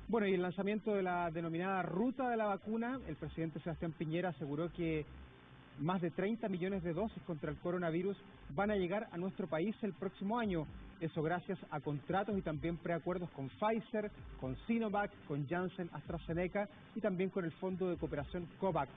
Bueno, y el lanzamiento de la denominada ruta de la vacuna, el presidente Sebastián Piñera aseguró que más de 30 millones de dosis contra el coronavirus van a llegar a nuestro país el próximo año. Eso gracias a contratos y también preacuerdos con Pfizer, con Sinovac, con Janssen, AstraZeneca y también con el Fondo de Cooperación COVAX.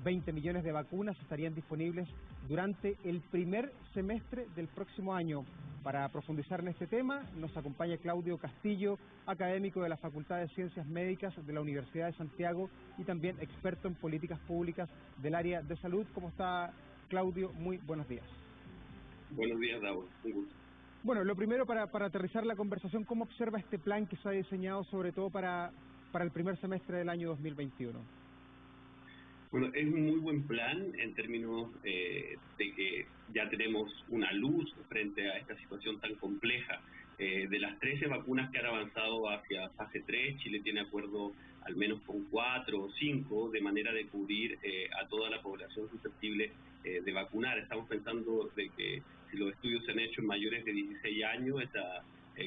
20 millones de vacunas estarían disponibles durante el primer semestre del próximo año. Para profundizar en este tema, nos acompaña Claudio Castillo, académico de la Facultad de Ciencias Médicas de la Universidad de Santiago y también experto en políticas públicas del área de salud. ¿Cómo está, Claudio? Muy buenos días. Buenos días, Davor. Un gusto. Bueno, lo primero para aterrizar la conversación, ¿cómo observa este plan que se ha diseñado sobre todo para el primer semestre del año 2021? Bueno, es un muy buen plan en términos de que ya tenemos una luz frente a esta situación tan compleja. De las 13 vacunas que han avanzado hacia fase 3, Chile tiene acuerdo al menos con 4 o 5, de manera de cubrir a toda la población susceptible de vacunar. Estamos pensando de que si los estudios se han hecho en mayores de 16 años, esa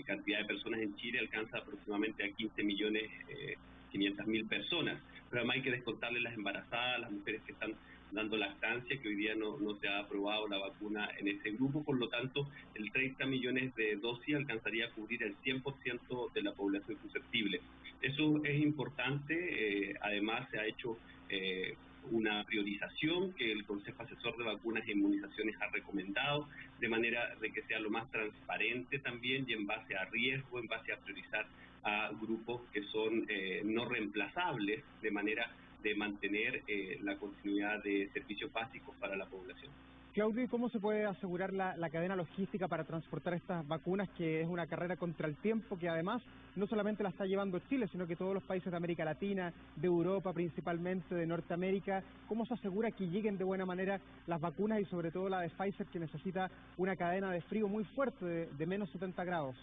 cantidad de personas en Chile alcanza aproximadamente a 15.500.000 personas. Pero además hay que descontarle las embarazadas, las mujeres que están dando lactancia, que hoy día no se ha aprobado la vacuna en ese grupo. Por lo tanto, el 30 millones de dosis alcanzaría a cubrir el 100% de la población susceptible. Eso es importante. Además, se ha hecho una priorización que el Consejo Asesor de Vacunas e Inmunizaciones ha recomendado, de manera de que sea lo más transparente también y en base a riesgo, en base a priorizar a grupos que son no reemplazables, de manera de mantener la continuidad de servicios básicos para la población. Claudio, ¿y cómo se puede asegurar la cadena logística para transportar estas vacunas, que es una carrera contra el tiempo, que además no solamente la está llevando Chile, sino que todos los países de América Latina, de Europa principalmente, de Norteamérica? ¿Cómo se asegura que lleguen de buena manera las vacunas y sobre todo la de Pfizer, que necesita una cadena de frío muy fuerte, de menos 70 grados?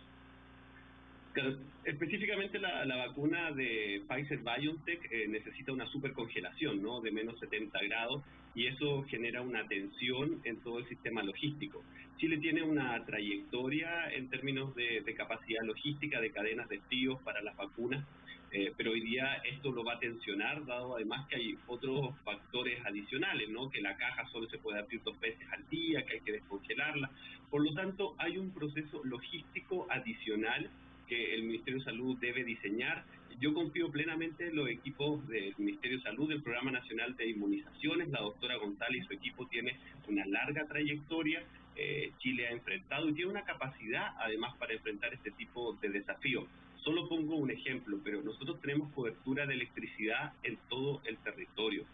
Claro, específicamente la vacuna de Pfizer-BioNTech necesita una supercongelación, ¿no?, de menos 70 grados, y eso genera una tensión en todo el sistema logístico. Chile tiene una trayectoria en términos de capacidad logística, de cadenas de frío para las vacunas, pero hoy día esto lo va a tensionar, dado además que hay otros factores adicionales, ¿no?, que la caja solo se puede abrir 2 veces al día, que hay que descongelarla. Por lo tanto, hay un proceso logístico adicional que el Ministerio de Salud debe diseñar. Yo confío plenamente en los equipos del Ministerio de Salud, del Programa Nacional de Inmunizaciones. La doctora González y su equipo tiene una larga trayectoria. Chile ha enfrentado y tiene una capacidad además para enfrentar este tipo de desafíos. Solo pongo un ejemplo, pero nosotros tenemos cobertura de electricidad en todo el territorio.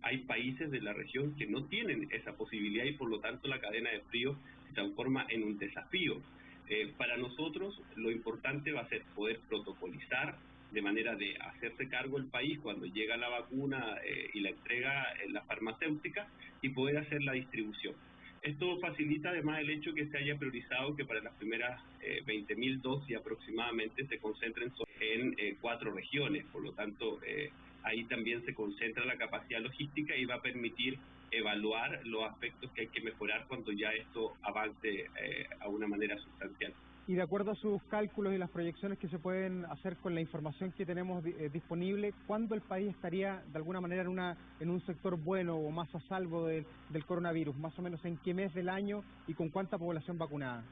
Hay países de la región que no tienen esa posibilidad y por lo tanto la cadena de frío se transforma en un desafío. Para nosotros lo importante va a ser poder protocolizar de manera de hacerse cargo el país cuando llega la vacuna y la entrega en la farmacéutica y poder hacer la distribución. Esto facilita además el hecho que se haya priorizado que para las primeras 20.000 dosis aproximadamente se concentren en 4 regiones. Por lo tanto, ahí también se concentra la capacidad logística y va a permitir evaluar los aspectos que hay que mejorar cuando ya esto avance a una manera sustancial. Y de acuerdo a sus cálculos y las proyecciones que se pueden hacer con la información que tenemos disponible, ¿cuándo el país estaría de alguna manera en un sector bueno o más a salvo del coronavirus? ¿Más o menos en qué mes del año y con cuánta población vacunada?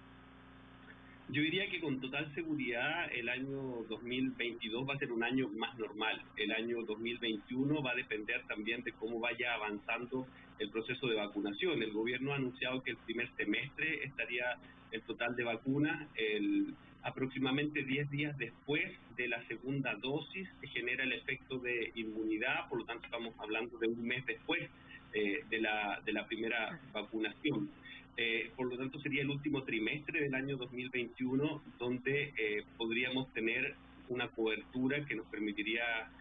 Yo diría que con total seguridad el año 2022 va a ser un año más normal. El año 2021 va a depender también de cómo vaya avanzando el proceso de vacunación. El gobierno ha anunciado que el primer semestre estaría el total de vacunas. Aproximadamente 10 días después de la segunda dosis se genera el efecto de inmunidad, por lo tanto estamos hablando de un mes después de la primera vacunación. Por lo tanto sería el último trimestre del año 2021 donde podríamos tener una cobertura que nos permitiría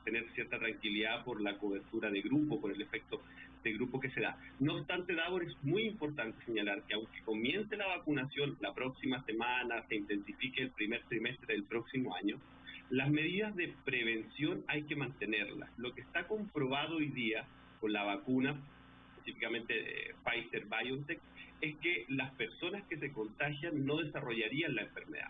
tener cierta tranquilidad por la cobertura de grupo, por el efecto de grupo que se da. No obstante, Davor, es muy importante señalar que aunque comience la vacunación la próxima semana, se intensifique el primer trimestre del próximo año, las medidas de prevención hay que mantenerlas. Lo que está comprobado hoy día con la vacuna, específicamente Pfizer-BioNTech, es que las personas que se contagian no desarrollarían la enfermedad.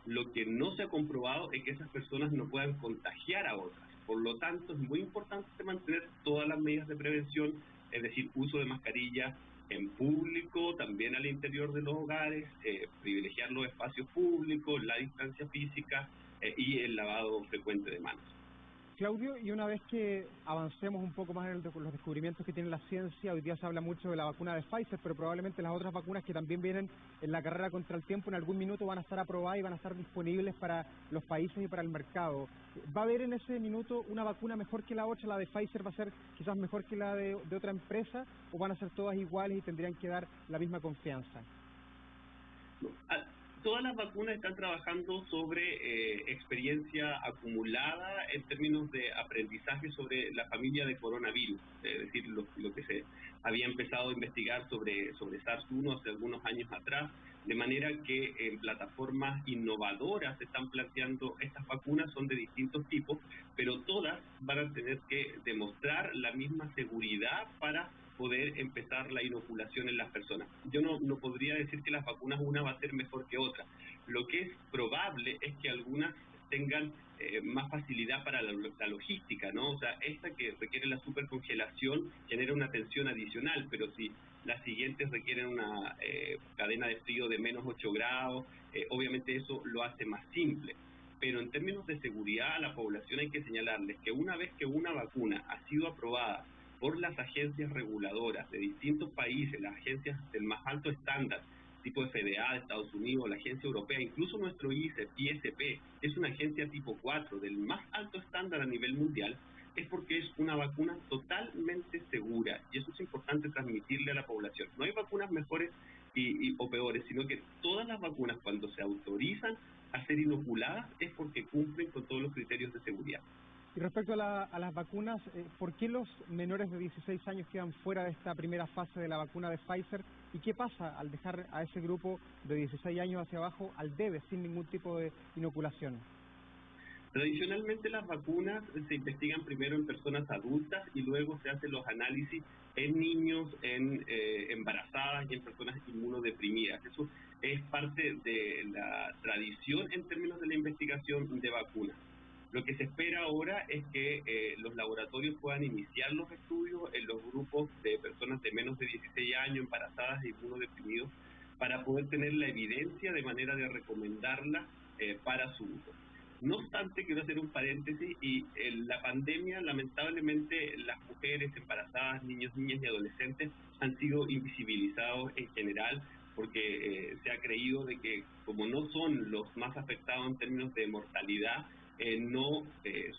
Lo que no se ha comprobado es que esas personas no puedan contagiar a otras. Por lo tanto, es muy importante mantener todas las medidas de prevención, es decir, uso de mascarilla en público, también al interior de los hogares, privilegiar los espacios públicos, la distancia física y el lavado frecuente de manos. Claudio, y una vez que avancemos un poco más en los descubrimientos que tiene la ciencia, hoy día se habla mucho de la vacuna de Pfizer, pero probablemente las otras vacunas que también vienen en la carrera contra el tiempo en algún minuto van a estar aprobadas y van a estar disponibles para los países y para el mercado. ¿Va a haber en ese minuto una vacuna mejor que la otra? ¿La de Pfizer va a ser quizás mejor que la de otra empresa? ¿O van a ser todas iguales y tendrían que dar la misma confianza? Todas las vacunas están trabajando sobre experiencia acumulada en términos de aprendizaje sobre la familia de coronavirus, es decir, lo que se había empezado a investigar sobre SARS-1 hace algunos años atrás, de manera que en plataformas innovadoras se están planteando estas vacunas, son de distintos tipos, pero todas van a tener que demostrar la misma seguridad para poder empezar la inoculación en las personas. Yo no podría decir que las vacunas una va a ser mejor que otra. Lo que es probable es que algunas tengan más facilidad para la logística, ¿no? O sea, esta que requiere la supercongelación genera una tensión adicional, pero si las siguientes requieren una cadena de frío de menos 8 grados, obviamente eso lo hace más simple. Pero en términos de seguridad a la población hay que señalarles que una vez que una vacuna ha sido aprobada por las agencias reguladoras de distintos países, las agencias del más alto estándar, tipo FDA de Estados Unidos, la agencia europea, incluso nuestro ISP, es una agencia tipo 4 del más alto estándar a nivel mundial, es porque es una vacuna totalmente segura, y eso es importante transmitirle a la población. No hay vacunas mejores o peores, sino que todas las vacunas, cuando se autorizan a ser inoculadas, es porque cumplen con todos los criterios de seguridad. Y respecto a las vacunas, ¿por qué los menores de 16 años quedan fuera de esta primera fase de la vacuna de Pfizer? ¿Y qué pasa al dejar a ese grupo de 16 años hacia abajo al debe, sin ningún tipo de inoculación? Tradicionalmente las vacunas se investigan primero en personas adultas y luego se hacen los análisis en niños, en embarazadas y en personas inmunodeprimidas. Eso es parte de la tradición en términos de la investigación de vacunas. Lo que se espera ahora es que los laboratorios puedan iniciar los estudios en los grupos de personas de menos de 16 años, embarazadas e inmunodeprimidos, para poder tener la evidencia de manera de recomendarla para su uso. No obstante, quiero hacer un paréntesis, y en la pandemia, lamentablemente, las mujeres embarazadas, niños, niñas y adolescentes han sido invisibilizados en general, porque se ha creído de que como no son los más afectados en términos de mortalidad, no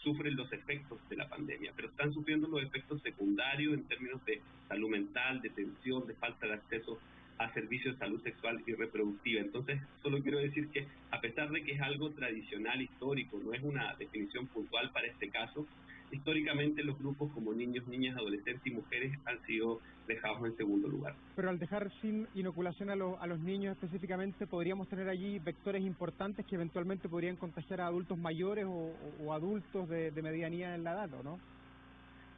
sufren los efectos de la pandemia, pero están sufriendo los efectos secundarios en términos de salud mental, de tensión, de falta de acceso a servicios de salud sexual y reproductiva. Entonces, solo quiero decir que a pesar de que es algo tradicional, histórico, no es una definición puntual para este caso, históricamente los grupos como niños, niñas, adolescentes y mujeres han sido dejados en segundo lugar. Pero al dejar sin inoculación a los niños específicamente, ¿podríamos tener allí vectores importantes que eventualmente podrían contagiar a adultos mayores o adultos de medianía en la edad, ¿o no?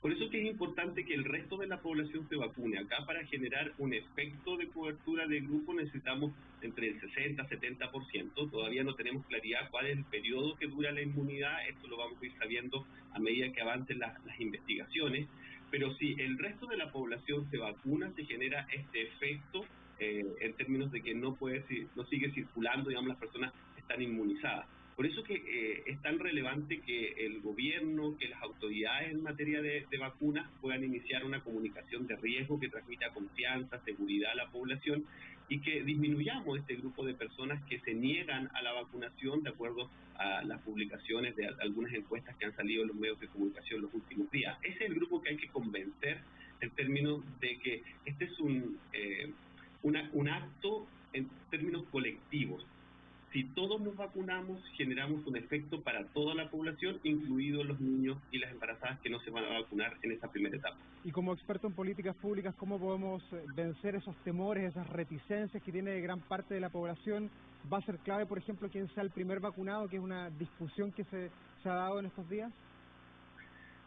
Por eso es que es importante que el resto de la población se vacune. Acá, para generar un efecto de cobertura de grupo, necesitamos entre el 60 y 70%. Todavía no tenemos claridad cuál es el periodo que dura la inmunidad. Esto lo vamos a ir sabiendo a medida que avancen las investigaciones. Pero si el resto de la población se vacuna, se genera este efecto en términos de que no sigue circulando, digamos, las personas están inmunizadas. Por eso que es tan relevante que el gobierno, que las autoridades en materia de vacunas puedan iniciar una comunicación de riesgo que transmita confianza, seguridad a la población, y que disminuyamos este grupo de personas que se niegan a la vacunación, de acuerdo a las publicaciones de algunas encuestas que han salido en los medios de comunicación los últimos días. Ese es el grupo que hay que convencer en términos de que este es un acto en términos colectivos. Si todos nos vacunamos, generamos un efecto para toda la población, incluidos los niños y las embarazadas que no se van a vacunar en esta primera etapa. Y como experto en políticas públicas, ¿cómo podemos vencer esos temores, esas reticencias que tiene gran parte de la población? ¿Va a ser clave, por ejemplo, quién sea el primer vacunado, que es una discusión que se ha dado en estos días?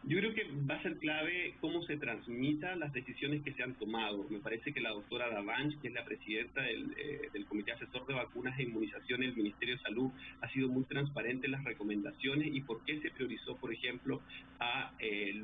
Yo creo que va a ser clave cómo se transmitan las decisiones que se han tomado. Me parece que la doctora Davanch, que es la presidenta del Comité Asesor de Vacunas e Inmunización del Ministerio de Salud, ha sido muy transparente en las recomendaciones y por qué se priorizó, por ejemplo, a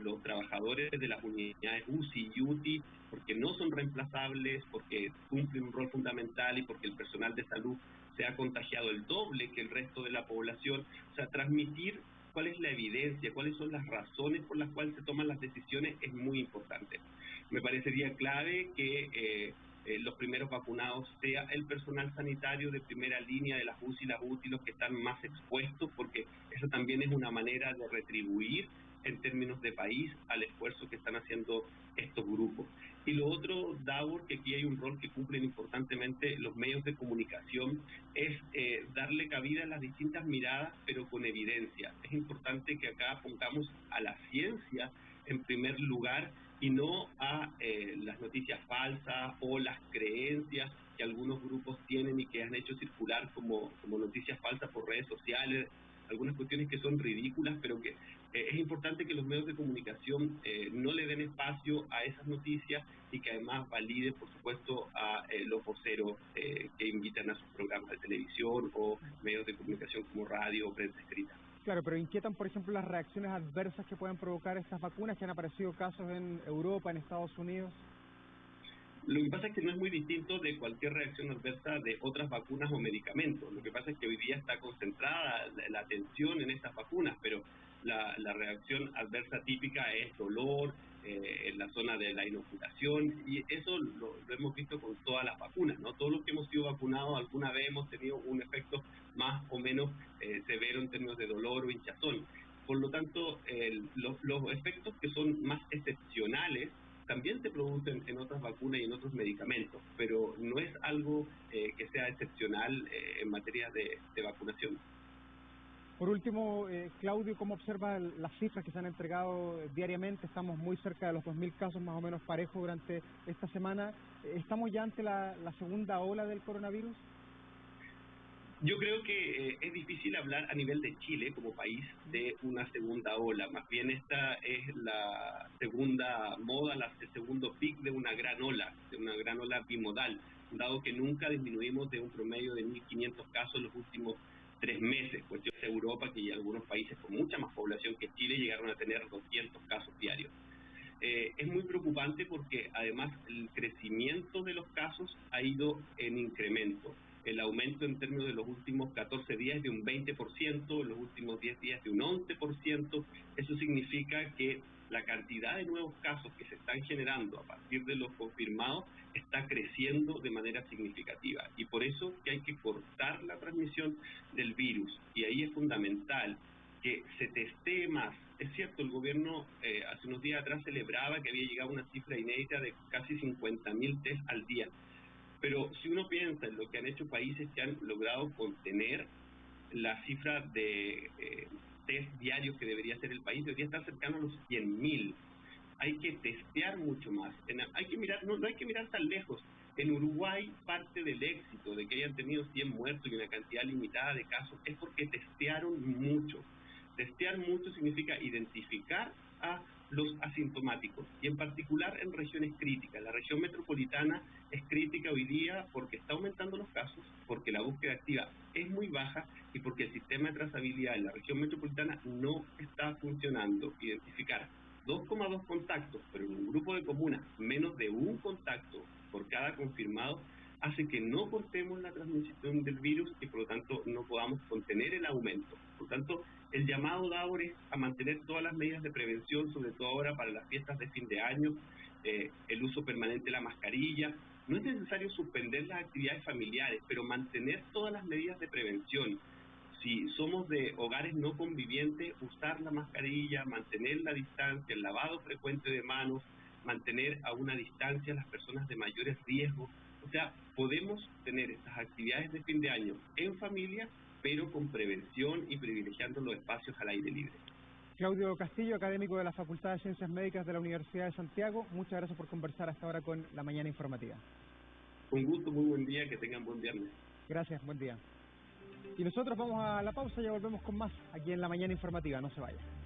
los trabajadores de las unidades UCI y UTI, porque no son reemplazables, porque cumplen un rol fundamental y porque el personal de salud se ha contagiado el doble que el resto de la población. O sea, transmitir cuál es la evidencia, cuáles son las razones por las cuales se toman las decisiones es muy importante. Me parecería clave que los primeros vacunados sea el personal sanitario de primera línea de las UCI y las UTI, los que están más expuestos, porque eso también es una manera de retribuir en términos de país al esfuerzo que están haciendo estos grupos. Y lo otro, Davor, que aquí hay un rol que cumplen importantemente los medios de comunicación, es darle cabida a las distintas miradas, pero con evidencia. Es importante que acá pongamos a la ciencia en primer lugar y no a las noticias falsas o las creencias que algunos grupos tienen y que han hecho circular como noticias falsas por redes sociales, algunas cuestiones que son ridículas, pero que es importante que los medios de comunicación no le den espacio a esas noticias y que además validen, por supuesto, a los voceros que invitan a sus programas de televisión o medios de comunicación como radio o prensa escrita. Claro, pero inquietan, por ejemplo, las reacciones adversas que pueden provocar estas vacunas, que han aparecido casos en Europa, en Estados Unidos. Lo que pasa es que no es muy distinto de cualquier reacción adversa de otras vacunas o medicamentos. Lo que pasa es que hoy día está concentrada la atención en estas vacunas, pero la reacción adversa típica es dolor en la zona de la inoculación, y eso lo hemos visto con todas las vacunas, ¿no? Todos los que hemos sido vacunados alguna vez hemos tenido un efecto más o menos severo en términos de dolor o hinchazón. Por lo tanto, los efectos que son más excepcionales también se producen en otras vacunas y en otros medicamentos, pero no es algo que sea excepcional en materia de vacunación. Por último, Claudio, ¿cómo observa las cifras que se han entregado diariamente? Estamos muy cerca de los 2.000 casos más o menos parejos durante esta semana. ¿Estamos ya ante la segunda ola del coronavirus? Yo creo que es difícil hablar a nivel de Chile como país de una segunda ola. Más bien esta es la segunda moda, el segundo pic de una gran ola bimodal, dado que nunca disminuimos de un promedio de 1.500 casos en los últimos 3 meses. Cuestión de Europa, que algunos países con mucha más población que Chile llegaron a tener 200 casos diarios. Es muy preocupante porque además el crecimiento de los casos ha ido en incremento. El aumento en términos de los últimos 14 días es de un 20%, en los últimos 10 días de un 11%. Eso significa que la cantidad de nuevos casos que se están generando a partir de los confirmados está creciendo de manera significativa. Y por eso que hay que cortar la transmisión del virus. Y ahí es fundamental que se testee más. Es cierto, el gobierno hace unos días atrás celebraba que había llegado a una cifra inédita de casi 50.000 test al día. Pero si uno piensa en lo que han hecho países que han logrado contener la cifra de test diarios que debería ser el país, debería estar cercano a los 100.000. Hay que testear mucho más. Hay que mirar, no hay que mirar tan lejos. En Uruguay, parte del éxito de que hayan tenido 100 muertos y una cantidad limitada de casos es porque testearon mucho. Testear mucho significa identificar a los asintomáticos y en particular en regiones críticas. La región metropolitana es crítica hoy día porque está aumentando los casos, porque la búsqueda activa es muy baja y porque el sistema de trazabilidad en la región metropolitana no está funcionando. Identificar 2,2 contactos, pero en un grupo de comunas menos de un contacto por cada confirmado, hace que no cortemos la transmisión del virus y por lo tanto no podamos contener el aumento. Por lo tanto, el llamado de ahora es a mantener todas las medidas de prevención, sobre todo ahora para las fiestas de fin de año, el uso permanente de la mascarilla. No es necesario suspender las actividades familiares, pero mantener todas las medidas de prevención. Si somos de hogares no convivientes, usar la mascarilla, mantener la distancia, el lavado frecuente de manos, mantener a una distancia a las personas de mayores riesgos. O sea, podemos tener estas actividades de fin de año en familia, pero con prevención y privilegiando los espacios al aire libre. Claudio Castillo, académico de la Facultad de Ciencias Médicas de la Universidad de Santiago, muchas gracias por conversar hasta ahora con La Mañana Informativa. Un gusto, muy buen día, que tengan buen viernes. Gracias, buen día. Y nosotros vamos a la pausa, ya volvemos con más aquí en La Mañana Informativa, no se vayan.